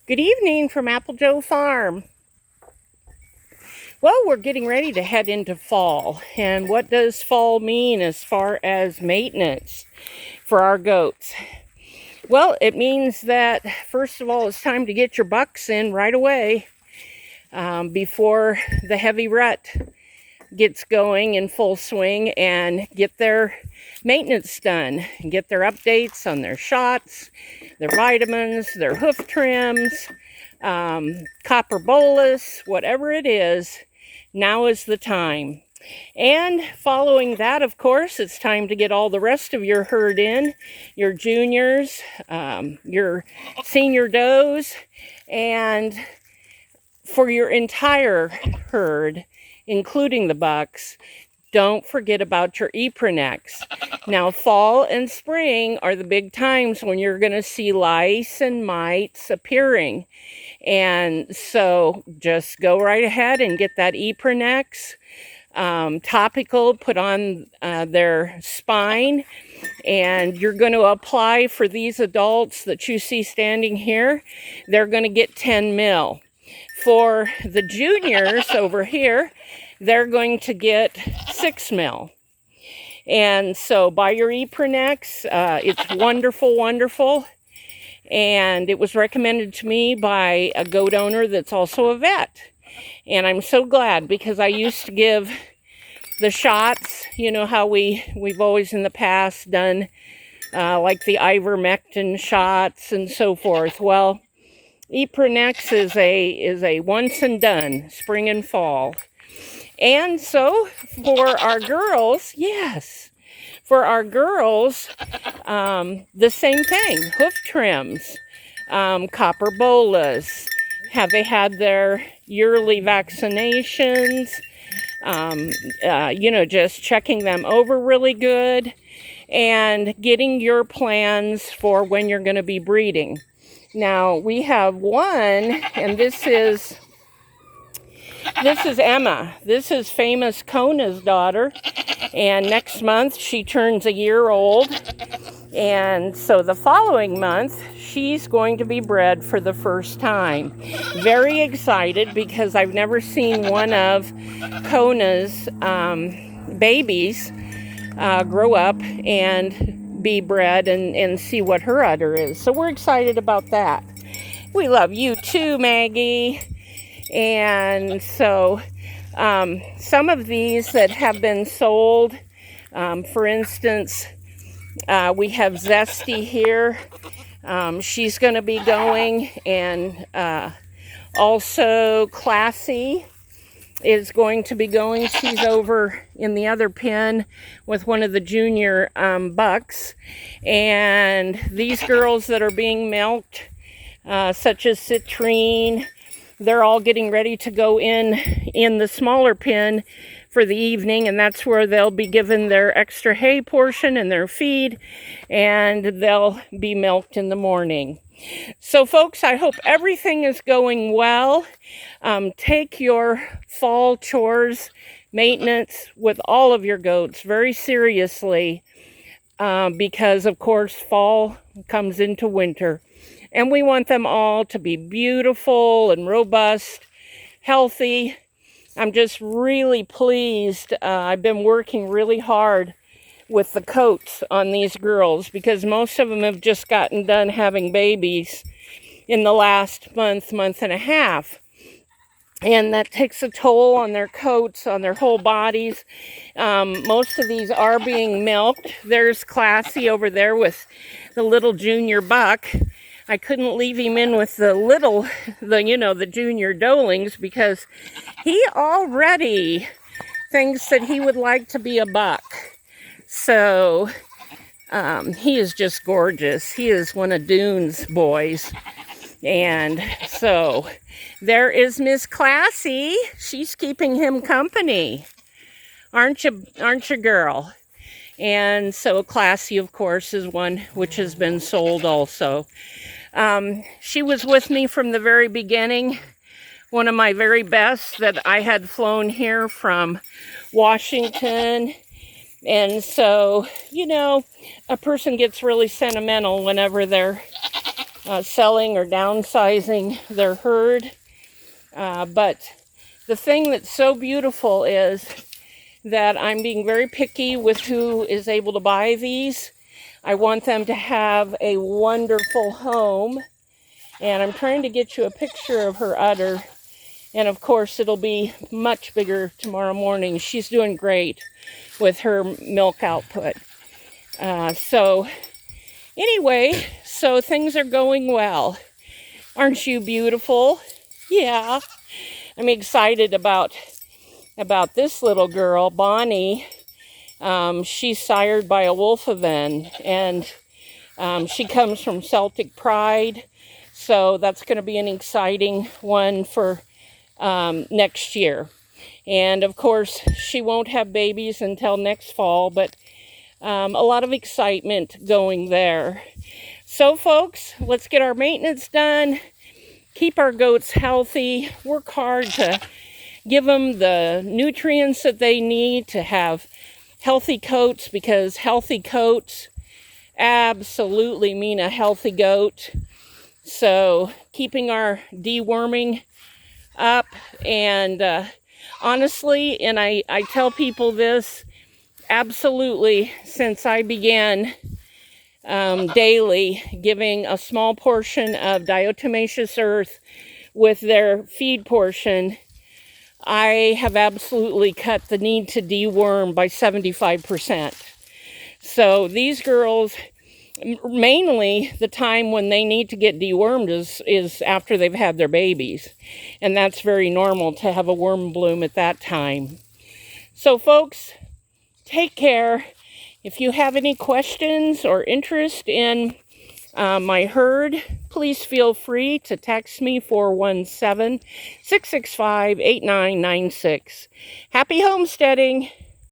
Good evening from Apple Joe Farm. Well, we're getting ready to head into fall. And what does fall mean as far as maintenance for our goats? Well, it means that, first of all, it's time to get your bucks in right away before the heavy rut gets going in full swing, and get their maintenance done and get their updates on their shots, their vitamins, their hoof trims, copper bolus, whatever it is. Now is the time. And following that, of course, it's time to get all the rest of your herd in, your juniors, your senior does, and for your entire herd, including the bucks, don't forget about your Eprenex. Now, fall and spring are the big times when you're going to see lice and mites appearing. And so just go right ahead and get that Eprenex topical put on their spine. And you're going to apply for these adults that you see standing here. They're going to get 10 mil. For the juniors over here, they're going to get 6 mil. And so buy your Eprenex. It's wonderful, wonderful. And it was recommended to me by a goat owner that's also a vet. And I'm so glad, because I used to give the shots, you know how we've always in the past done like the ivermectin shots and so forth. Well, Eprenex is a once and done, spring and fall. And so for our girls, yes, for our girls, the same thing, hoof trims, copper bolas. Have they had their yearly vaccinations? Just checking them over really good, and getting your plans for when you're going to be breeding. Now, we have one, and this is Emma. This is famous Kona's daughter, and next month she turns a year old. And so the following month, she's going to be bred for the first time. Very excited, because I've never seen one of Kona's babies grow up and be bred and see what her udder is. So we're excited about that. We love you too, Maggie. And so some of these that have been sold, for instance, we have Zesty here. She's going to be going, and also Classy is going to be going. She's over in the other pen with one of the junior bucks. And these girls that are being milked, such as Citrine, they're all getting ready to go in the smaller pen for the evening, and that's where they'll be given their extra hay portion and their feed, and they'll be milked in the morning. So folks, I hope everything is going well. Take your fall chores, maintenance with all of your goats very seriously, because of course fall comes into winter, and we want them all to be beautiful and robust, healthy. I'm just really pleased. I've been working really hard with the coats on these girls, because most of them have just gotten done having babies in the last month and a half. And that takes a toll on their coats, on their whole bodies. Most of these are being milked. There's Classy over there with the little junior buck. I couldn't leave him in with the junior dolings, because he already thinks that he would like to be a buck. So he is just gorgeous. He is one of Dune's boys. And so there is Miss Classy. She's keeping him company. Aren't you, girl? And so Classy, of course, is one which has been sold also. She was with me from the very beginning. One of my very best that I had flown here from Washington. And so, a person gets really sentimental whenever they're selling or downsizing their herd. But the thing that's so beautiful is that I'm being very picky with who is able to buy these. I want them to have a wonderful home. And I'm trying to get you a picture of her udder. And of course, it'll be much bigger tomorrow morning. She's doing great with her milk output. So anyway, so things are going well. Aren't you beautiful? Yeah. I'm excited about this little girl, Bonnie. She's sired by a Wolfaven, and she comes from Celtic Pride. So that's going to be an exciting one for next year. And of course, she won't have babies until next fall, but a lot of excitement going there. So folks, let's get our maintenance done, keep our goats healthy, work hard to give them the nutrients that they need to have healthy coats, because healthy coats absolutely mean a healthy goat. So keeping our deworming up, and honestly, and I tell people this, absolutely, since I began daily giving a small portion of diatomaceous earth with their feed portion, I have absolutely cut the need to deworm by 75%. So these girls, mainly the time when they need to get dewormed is after they've had their babies. And that's very normal to have a worm bloom at that time. So folks, take care. If you have any questions or interest in my herd, please feel free to text me 417-665-8996. Happy homesteading!